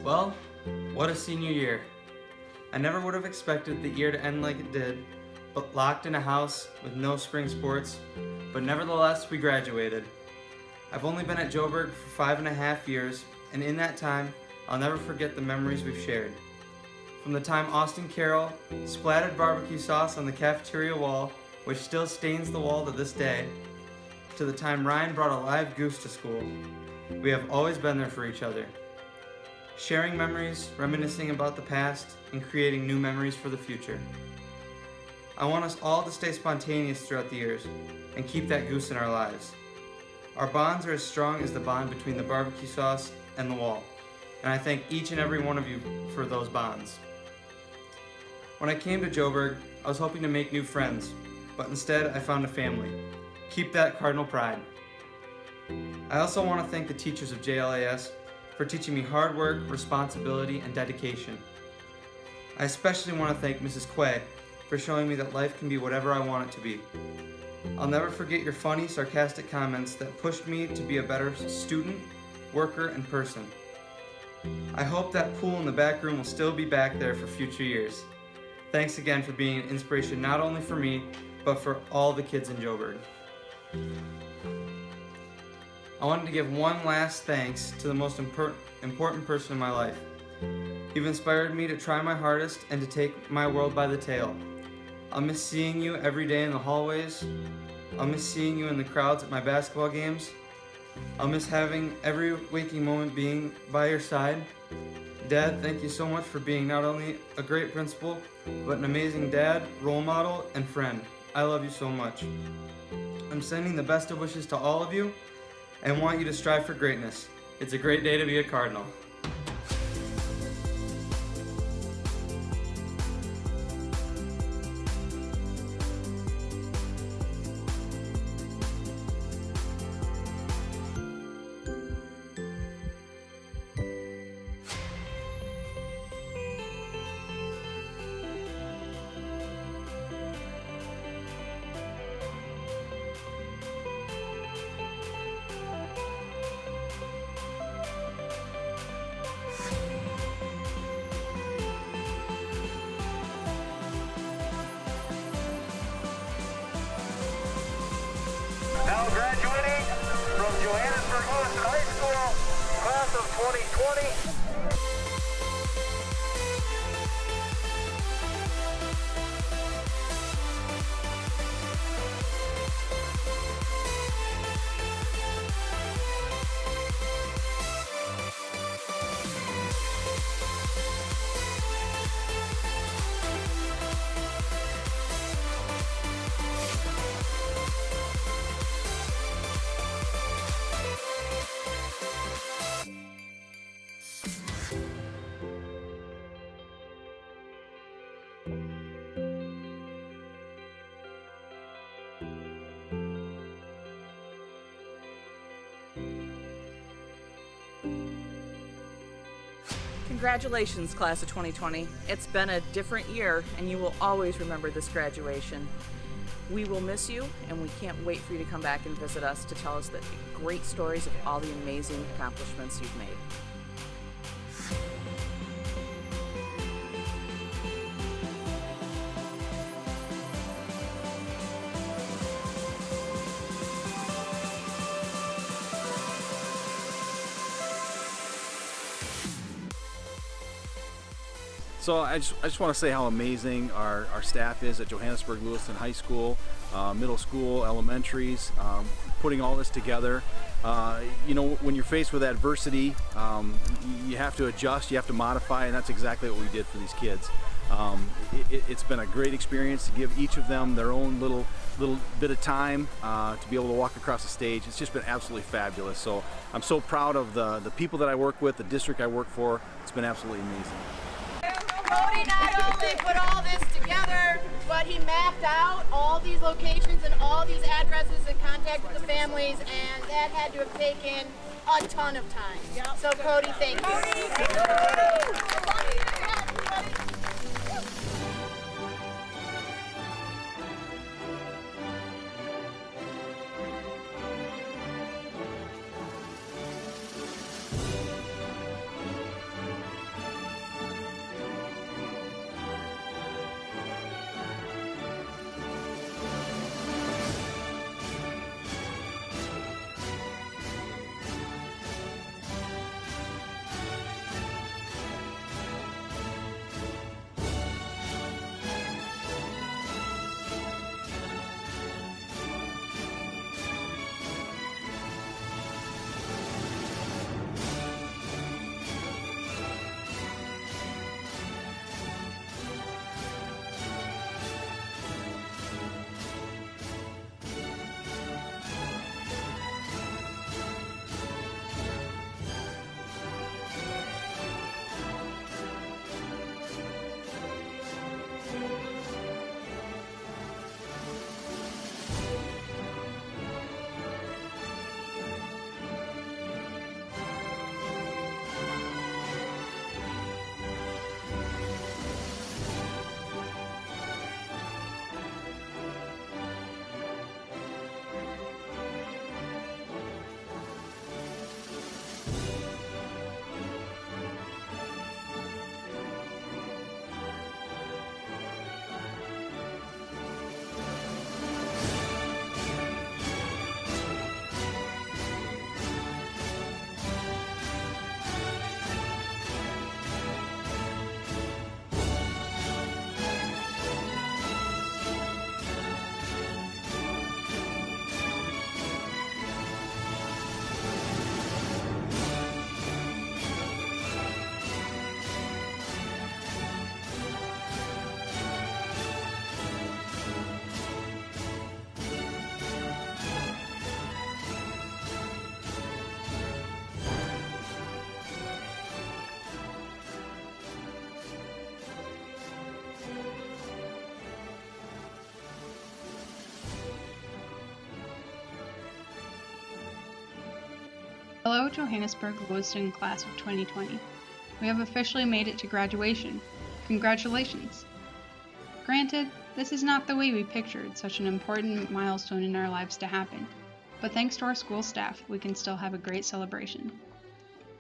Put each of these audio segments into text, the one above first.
Well, what a senior year. I never would have expected the year to end like it did, but locked in a house with no spring sports, but nevertheless we graduated. I've only been at Joburg for 5.5 years, and in that time, I'll never forget the memories we've shared. From the time Austin Carroll splattered barbecue sauce on the cafeteria wall, which still stains the wall to this day, to the time Ryan brought a live goose to school. We have always been there for each other. Sharing memories, reminiscing about the past, and creating new memories for the future. I want us all to stay spontaneous throughout the years and keep that goose in our lives. Our bonds are as strong as the bond between the barbecue sauce and the wall, and I thank each and every one of you for those bonds. When I came to Joburg, I was hoping to make new friends, but instead I found a family. Keep that Cardinal pride. I also want to thank the teachers of JLAS for teaching me hard work, responsibility, and dedication. I especially want to thank Mrs. Quay for showing me that life can be whatever I want it to be. I'll never forget your funny, sarcastic comments that pushed me to be a better student, worker, and person. I hope that pool in the back room will still be back there for future years. Thanks again for being an inspiration not only for me, but for all the kids in Joburg. I wanted to give one last thanks to the most important person in my life. You've inspired me to try my hardest and to take my world by the tail. I'll miss seeing you every day in the hallways. I'll miss seeing you in the crowds at my basketball games. I'll miss having every waking moment being by your side. Dad, thank you so much for being not only a great principal, but an amazing dad, role model, and friend. I love you so much. I'm sending the best of wishes to all of you and want you to strive for greatness. It's a great day to be a Cardinal. Now graduating from Johannesburg, Lewiston High School, class of 2020. Congratulations, class of 2020. It's been a different year, and you will always remember this graduation. We will miss you, and we can't wait for you to come back and visit us to tell us the great stories of all the amazing accomplishments you've made. So I just want to say how amazing our staff is at Johannesburg Lewiston High School, middle school, elementaries, putting all this together. You know, when you're faced with adversity, you have to adjust, you have to modify, and that's exactly what we did for these kids. It's been a great experience to give each of them their own little bit of time to be able to walk across the stage. It's just been absolutely fabulous. So I'm so proud of the people that I work with, the district I work for. It's been absolutely amazing. Cody not only put all this together, but he mapped out all these locations and all these addresses and contacted the families, and that had to have taken a ton of time. So Cody, thank you. Hello, Johannesburg Lewiston class of 2020. We have officially made it to graduation. Congratulations! Granted, this is not the way we pictured such an important milestone in our lives to happen, but thanks to our school staff, we can still have a great celebration.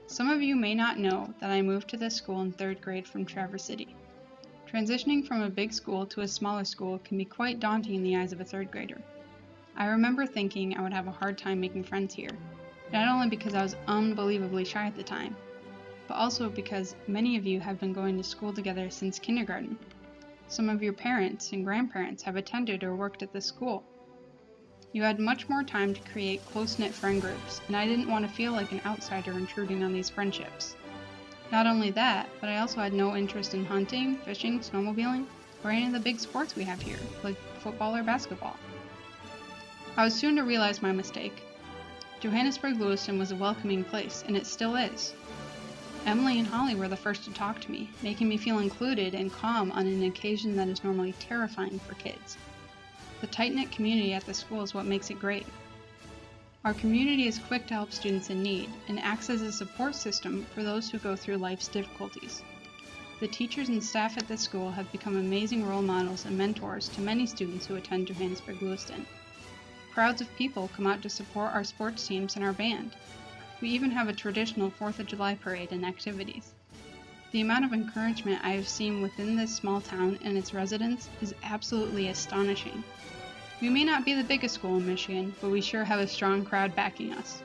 Some of you may not know that I moved to this school in 3rd grade from Traverse City. Transitioning from a big school to a smaller school can be quite daunting in the eyes of a 3rd grader. I remember thinking I would have a hard time making friends here, not only because I was unbelievably shy at the time, but also because many of you have been going to school together since kindergarten. Some of your parents and grandparents have attended or worked at this school. You had much more time to create close-knit friend groups, and I didn't want to feel like an outsider intruding on these friendships. Not only that, but I also had no interest in hunting, fishing, snowmobiling, or any of the big sports we have here, like football or basketball. I was soon to realize my mistake. Johannesburg Lewiston was a welcoming place, and it still is. Emily and Holly were the first to talk to me, making me feel included and calm on an occasion that is normally terrifying for kids. The tight-knit community at the school is what makes it great. Our community is quick to help students in need and acts as a support system for those who go through life's difficulties. The teachers and staff at this school have become amazing role models and mentors to many students who attend Johannesburg Lewiston. Crowds of people come out to support our sports teams and our band. We even have a traditional 4th of July parade and activities. The amount of encouragement I have seen within this small town and its residents is absolutely astonishing. We may not be the biggest school in Michigan, but we sure have a strong crowd backing us.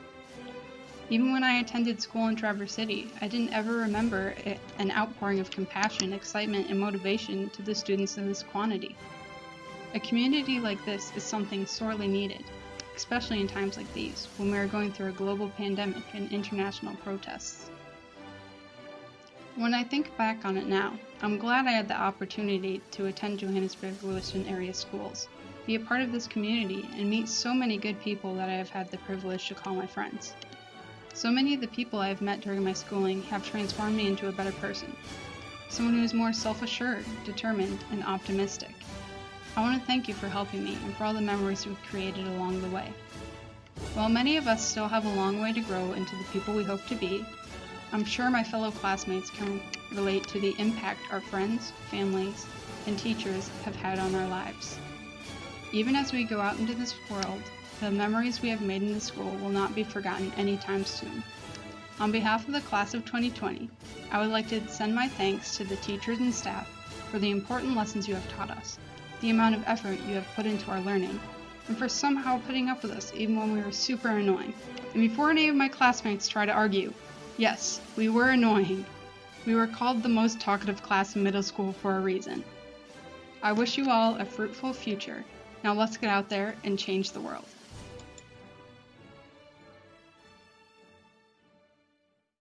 Even when I attended school in Traverse City, I didn't ever remember an outpouring of compassion, excitement, and motivation to the students in this quantity. A community like this is something sorely needed, especially in times like these, when we are going through a global pandemic and international protests. When I think back on it now, I'm glad I had the opportunity to attend Johannesburg Lewiston area schools, be a part of this community, and meet so many good people that I have had the privilege to call my friends. So many of the people I have met during my schooling have transformed me into a better person, someone who is more self-assured, determined, and optimistic. I want to thank you for helping me and for all the memories we've created along the way. While many of us still have a long way to grow into the people we hope to be, I'm sure my fellow classmates can relate to the impact our friends, families, and teachers have had on our lives. Even as we go out into this world, the memories we have made in the school will not be forgotten anytime soon. On behalf of the class of 2020, I would like to send my thanks to the teachers and staff for the important lessons you have taught us, the amount of effort you have put into our learning, and for somehow putting up with us even when we were super annoying. And before any of my classmates try to argue, yes, we were annoying. We were called the most talkative class in middle school for a reason. I wish you all a fruitful future. Now let's get out there and change the world.